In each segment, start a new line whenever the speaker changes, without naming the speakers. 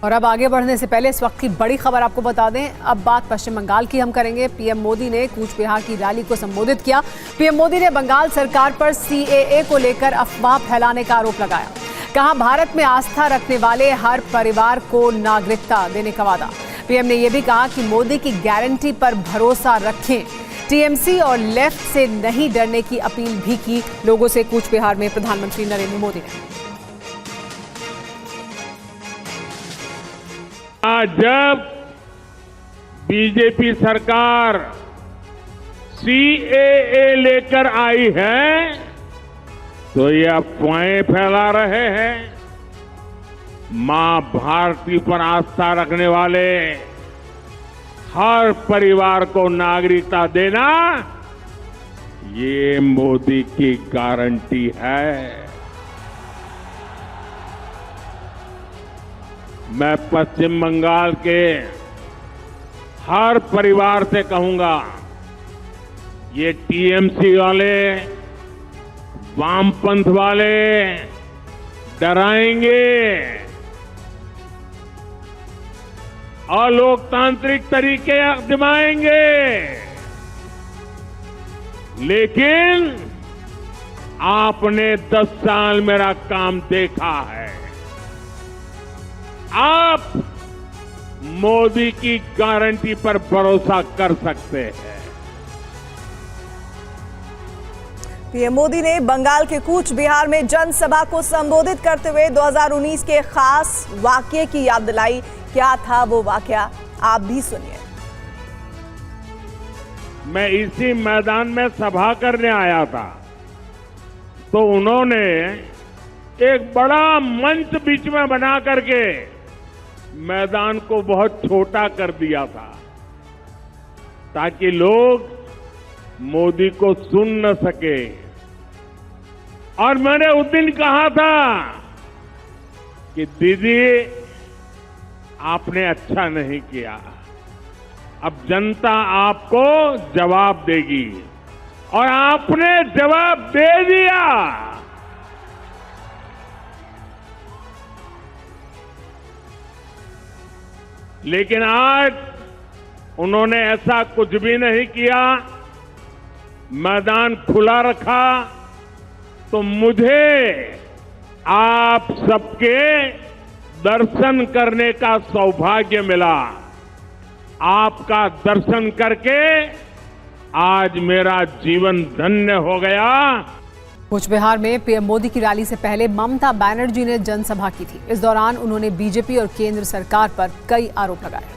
और अब आगे बढ़ने से पहले इस वक्त की बड़ी खबर आपको बता दें। अब बात पश्चिम बंगाल की हम करेंगे। पीएम मोदी ने कूच बिहार की रैली को संबोधित किया। पीएम मोदी ने बंगाल सरकार पर सीएए को लेकर अफवाह फैलाने का आरोप लगाया। कहा, भारत में आस्था रखने वाले हर परिवार को नागरिकता देने का वादा। पीएम ने यह भी कहा कि मोदी की गारंटी पर भरोसा रखें। टीएमसी और लेफ्ट से नहीं डरने की अपील भी की लोगों से कूच बिहार में प्रधानमंत्री नरेंद्र मोदी ने।
आज जब बीजेपी सरकार सीएए लेकर आई है तो ये अफवाहें फैला रहे हैं। मां भारती पर आस्था रखने वाले हर परिवार को नागरिकता देना ये मोदी की गारंटी है। मैं पश्चिम बंगाल के हर परिवार से कहूंगा, ये टीएमसी वाले, वामपंथ वाले डराएंगे, अलोकतांत्रिक तरीके आजमाएंगे, लेकिन आपने 10 साल मेरा काम देखा है। आप मोदी की गारंटी पर भरोसा कर सकते हैं।
पीएम मोदी ने बंगाल के कूच बिहार में जनसभा को संबोधित करते हुए 2019 के खास वाकये की याद दिलाई। क्या था वो वाकया, आप भी सुनिए।
मैं इसी मैदान में सभा करने आया था तो उन्होंने एक बड़ा मंच बीच में बना करके मैदान को बहुत छोटा कर दिया था ताकि लोग मोदी को सुन न सके। और मैंने उस दिन कहा था कि दीदी आपने अच्छा नहीं किया, अब जनता आपको जवाब देगी, और आपने जवाब दे दिया। लेकिन आज उन्होंने ऐसा कुछ भी नहीं किया, मैदान खुला रखा, तो मुझे आप सबके दर्शन करने का सौभाग्य मिला। आपका दर्शन करके आज मेरा जीवन धन्य हो गया।
कूच बिहार में पीएम मोदी की रैली से पहले ममता बनर्जी ने जनसभा की थी। इस दौरान उन्होंने बीजेपी और केंद्र सरकार पर कई आरोप लगाए।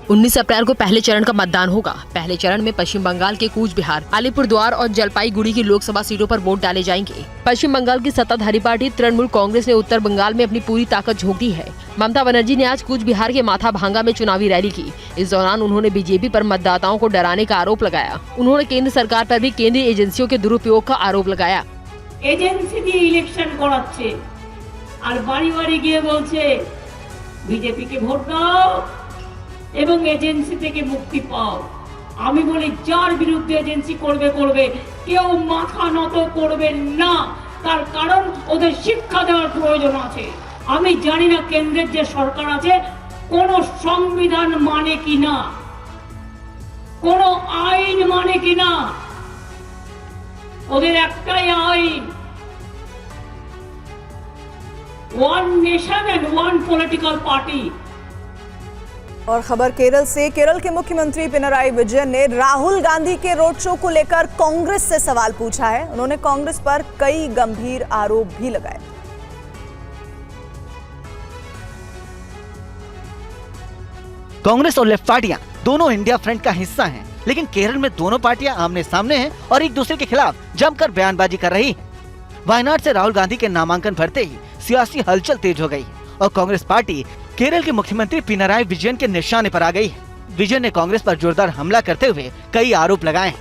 19 अप्रैल को पहले चरण का मतदान होगा। पहले चरण में पश्चिम बंगाल के कूच बिहार, अलीपुरद्वार और जलपाईगुड़ी की लोकसभा सीटों पर वोट डाले जाएंगे। पश्चिम बंगाल की सत्ताधारी पार्टी तृणमूल कांग्रेस ने उत्तर बंगाल में अपनी पूरी ताकत झोंक दी है। ममता बनर्जी ने आज कूच बिहार के माथाभांगा में चुनावी रैली की। इस दौरान उन्होंने बीजेपी पर मतदाताओं को डराने का आरोप लगाया। उन्होंने केंद्र सरकार पर भी केंद्रीय एजेंसियों के दुरुपयोग का आरोप लगाया।
एजेंसी দিয়ে ইলেকশন করাচ্ছে আর বাড়ি বাড়ি গিয়ে বলছে বিজেপি কে ভোট দাও এবং এজেন্সি থেকে মুক্তি পাও। আমি বলি যার বিরুদ্ধে এজেন্সি করবে করবে, কেউ মাথা নত করবে না, তার কারণ ওদের শিক্ষা দেওয়ার প্রয়োজন আছে। আমি জানি না কেন্দ্রের যে সরকার আছে কোন সংবিধান মানে কিনা, কোন আইন মানে কিনা। ওদের একটাই আইন, one nation and one political party.
और खबर केरल से। केरल के मुख्यमंत्री पिनराई विजयन ने राहुल गांधी के रोड शो को लेकर कांग्रेस से सवाल पूछा है। उन्होंने कांग्रेस पर कई गंभीर आरोप भी लगाए।
कांग्रेस और लेफ्ट पार्टियां दोनों इंडिया फ्रंट का हिस्सा हैं, लेकिन केरल में दोनों पार्टियां आमने सामने हैं और एक दूसरे के खिलाफ जमकर बयानबाजी कर रही हैं। वायनाड से राहुल गांधी के नामांकन भरते ही सियासी हलचल तेज हो गई और कांग्रेस पार्टी केरल के मुख्यमंत्री पिनराई विजयन के निशाने पर आ गई है। विजयन ने कांग्रेस पर जोरदार हमला करते हुए कई आरोप लगाए हैं।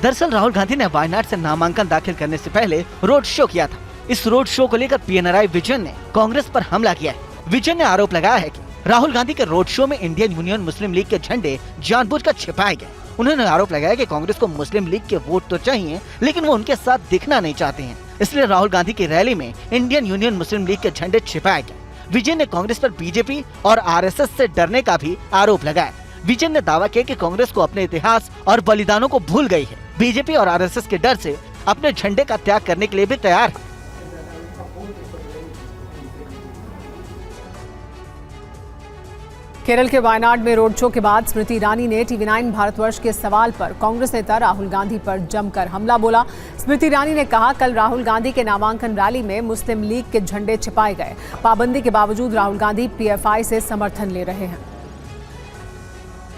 दरअसल राहुल गांधी ने वायनाड से नामांकन दाखिल करने से पहले रोड शो किया था। इस रोड शो को लेकर पिनराई विजयन ने कांग्रेस पर हमला किया है। विजयन ने आरोप लगाया है कि राहुल गांधी के रोड शो में इंडियन यूनियन मुस्लिम लीग के झंडे जानबूझकर छिपाए गए। उन्होंने आरोप लगाया कि कांग्रेस को मुस्लिम लीग के वोट तो चाहिए, लेकिन वो उनके साथ दिखना नहीं चाहते हैं। इसलिए राहुल गांधी की रैली में इंडियन यूनियन मुस्लिम लीग के झंडे छिपाए गए। विजय ने कांग्रेस पर बीजेपी और आरएसएस से डरने का भी आरोप लगाया। विजय ने दावा किया कि कांग्रेस को अपने इतिहास और बलिदानों को भूल गई है। बीजेपी और आरएसएस के डर से अपने झंडे का त्याग करने के लिए भी तैयार है।
केरल के वायनाड में रोड शो के बाद स्मृति ईरानी ने टीवी9 भारतवर्ष के सवाल पर कांग्रेस नेता राहुल गांधी पर जमकर हमला बोला। स्मृति ईरानी ने कहा, कल राहुल गांधी के नामांकन रैली में मुस्लिम लीग के झंडे छिपाए गए। पाबंदी के बावजूद राहुल गांधी पीएफआई से समर्थन ले रहे हैं।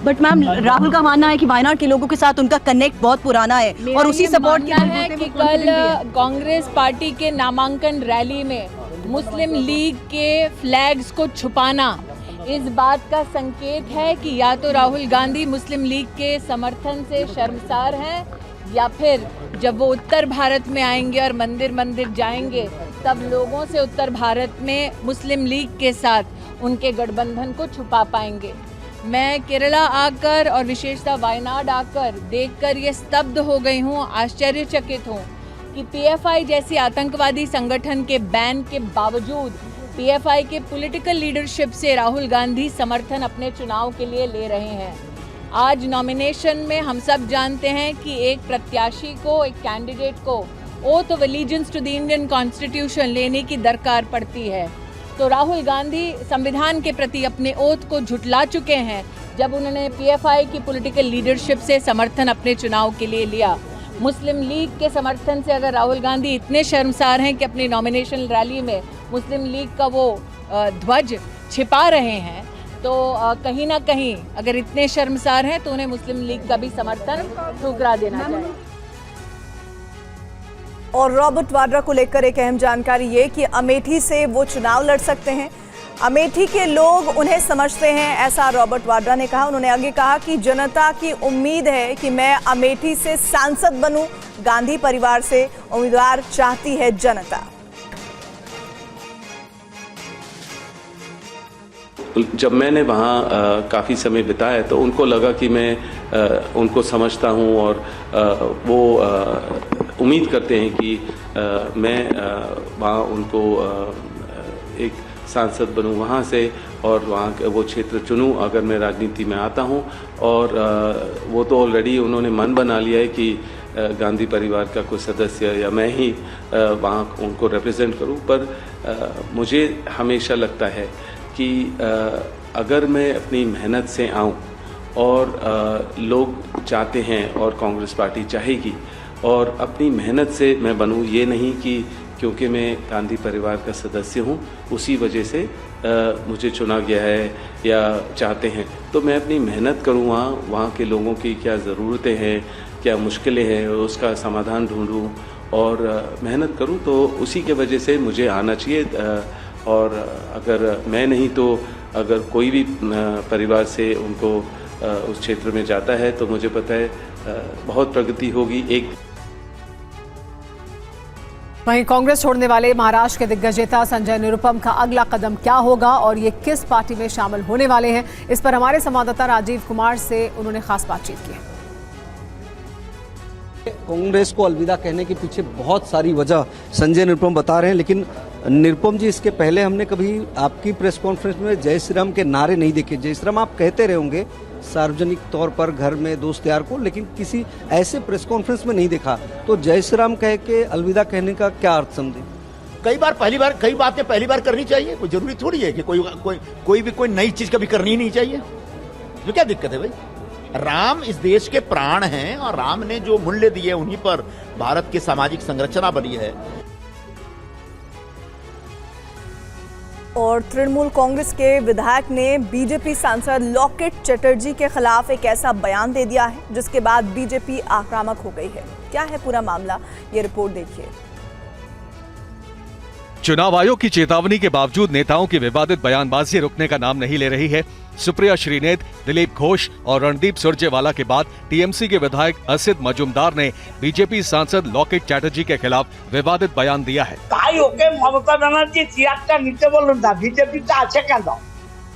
बट मैम, राहुल का मानना है कि वायनाड के लोगों के साथ उनका कनेक्ट बहुत पुराना है और उसी सपोर्ट
है कि कल कांग्रेस पार्टी के नामांकन रैली में मुस्लिम लीग के फ्लैग्स को छुपाना इस बात का संकेत है कि या तो राहुल गांधी मुस्लिम लीग के समर्थन से शर्मसार हैं, या फिर जब वो उत्तर भारत में आएंगे और मंदिर मंदिर जाएंगे तब लोगों से उत्तर भारत में मुस्लिम लीग के साथ उनके गठबंधन को छुपा पाएंगे। मैं केरला आकर और विशेषतः वायनाड आकर देखकर ये स्तब्ध हो गई हूँ, आश्चर्यचकित हूँ कि पीएफआई जैसी आतंकवादी संगठन के बैन के बावजूद पीएफआई के पॉलिटिकल लीडरशिप से राहुल गांधी समर्थन अपने चुनाव के लिए ले रहे हैं। आज नॉमिनेशन में हम सब जानते हैं कि एक प्रत्याशी को, एक कैंडिडेट को oath of allegiance to the Indian constitution लेने की दरकार पड़ती है। तो राहुल गांधी संविधान के प्रति अपने ओथ को झुटला चुके हैं जब उन्होंने पीएफआई की पॉलिटिकल लीडरशिप से समर्थन अपने चुनाव के लिए लिया। मुस्लिम लीग के समर्थन से अगर राहुल गांधी इतने शर्मसार हैं कि अपनी नॉमिनेशन रैली में मुस्लिम लीग का वो ध्वज छिपा रहे हैं, तो कहीं ना कहीं अगर इतने शर्मसार हैं तो उन्हें मुस्लिम लीग का भी समर्थन ठुकरा देना चाहिए।
और रॉबर्ट वाड्रा को लेकर एक अहम जानकारी ये कि अमेठी से वो चुनाव लड़ सकते हैं। अमेठी के लोग उन्हें समझते हैं, ऐसा रॉबर्ट वाड्रा ने कहा। उन्होंने आगे कहा कि जनता की उम्मीद है कि मैं अमेठी से सांसद बनूं। गांधी परिवार से उम्मीदवार चाहती है जनता।
जब मैंने वहाँ काफ़ी समय बिताया तो उनको लगा कि मैं उनको समझता हूँ और वो उम्मीद करते हैं कि मैं वहाँ उनको एक सांसद बनूं वहाँ से और वहाँ वो क्षेत्र चुनूं अगर मैं राजनीति में आता हूँ। और वो तो ऑलरेडी उन्होंने मन बना लिया है कि गांधी परिवार का कोई सदस्य या मैं ही वहाँ उनको रिप्रेजेंट करूँ। पर मुझे हमेशा लगता है कि अगर मैं अपनी मेहनत से आऊँ और लोग चाहते हैं और कांग्रेस पार्टी चाहेगी और अपनी मेहनत से मैं बनूँ, ये नहीं कि क्योंकि मैं गांधी परिवार का सदस्य हूँ उसी वजह से मुझे चुना गया है या चाहते हैं, तो मैं अपनी मेहनत करूँ, वहाँ के लोगों की क्या ज़रूरतें हैं, क्या मुश्किलें हैं, उसका समाधान ढूंढूँ और मेहनत करूँ, तो उसी के वजह से मुझे आना चाहिए। और अगर मैं नहीं तो अगर कोई भी परिवार से उनको उस क्षेत्र में जाता है तो मुझे पता है बहुत प्रगति होगी। एक
वहीं कांग्रेस छोड़ने वाले महाराष्ट्र के दिग्गज नेता संजय निरुपम का अगला कदम क्या होगा और ये किस पार्टी में शामिल होने वाले हैं, इस पर हमारे संवाददाता राजीव कुमार से उन्होंने खास बातचीत की है।
कांग्रेस को अलविदा कहने के पीछे बहुत सारी वजह संजय निरुपम बता रहे हैं, लेकिन निरुपम जी, इसके पहले हमने कभी आपकी प्रेस कॉन्फ्रेंस में जय श्री राम के नारे नहीं देखे। जय श्री राम आप कहते रहे होंगे सार्वजनिक तौर पर घर में दोस्त यार को, लेकिन किसी ऐसे प्रेस कॉन्फ्रेंस में नहीं देखा। तो जय श्री राम कह के अलविदा कहने का क्या अर्थ समझे?
कई बातें पहली बार करनी चाहिए। कोई जरूरी थोड़ी है कि कोई नई चीज कभी करनी ही नहीं चाहिए। तो क्या दिक्कत है भाई? राम इस देश के प्राण हैं और राम ने जो मूल्य दिए उन्हीं पर भारत की सामाजिक संरचना बनी है।
और तृणमूल कांग्रेस के विधायक ने बीजेपी सांसद लॉकेट चटर्जी के खिलाफ एक ऐसा बयान दे दिया है जिसके बाद बीजेपी आक्रामक हो गई है। क्या है पूरा मामला, ये रिपोर्ट देखिए।
चुनाव आयोग की चेतावनी के बावजूद नेताओं की विवादित बयानबाजी रुकने का नाम नहीं ले रही है। सुप्रिया श्रीनेत, दिलीप घोष और रणदीप सुरजेवाला के बाद टीएमसी के विधायक असित मजुमदार ने बीजेपी सांसद लॉकेट चैटर्जी के खिलाफ विवादित बयान दिया है।
ममता बनर्जी চেয়ারটা নিতে বলুন না, বিজেপিতে আছে কেন?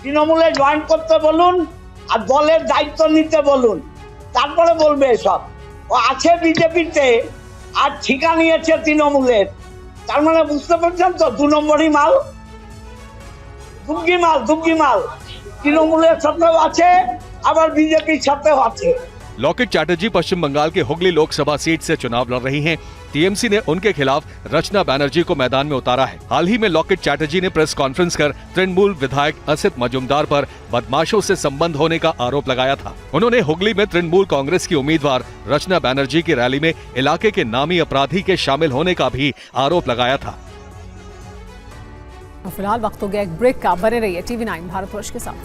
তৃণমূলে জয়েন করতে বলুন আর দলের দায়িত্ব নিতে বলুন, তারপরে বলবে এসব। ও আছে বিজেপিতে আর ঠিকা নিয়েছে তৃণমূলের, তার মানে বুঝতে পারছেন তো 2 নম্বরই মাল, দুগ্গি মাল তৃণমূলের সাথেও আছে আবার বিজেপির সাথেও আছে।
लॉकेट चैटर्जी पश्चिम बंगाल के हुगली लोकसभा सीट से चुनाव लड़ रही हैं। टीएमसी ने उनके खिलाफ रचना बनर्जी को मैदान में उतारा है। हाल ही में लॉकेट चैटर्जी ने प्रेस कॉन्फ्रेंस कर तृणमूल विधायक असित मजूमदार पर बदमाशों से संबंध होने का आरोप लगाया था। उन्होंने हुगली में तृणमूल कांग्रेस की उम्मीदवार रचना बनर्जी की रैली में इलाके के नामी अपराधी के शामिल होने का भी आरोप लगाया था।
फिलहाल वक्त हो गया एक ब्रेक का। बने रहिए TV9 भारतवर्ष के साथ।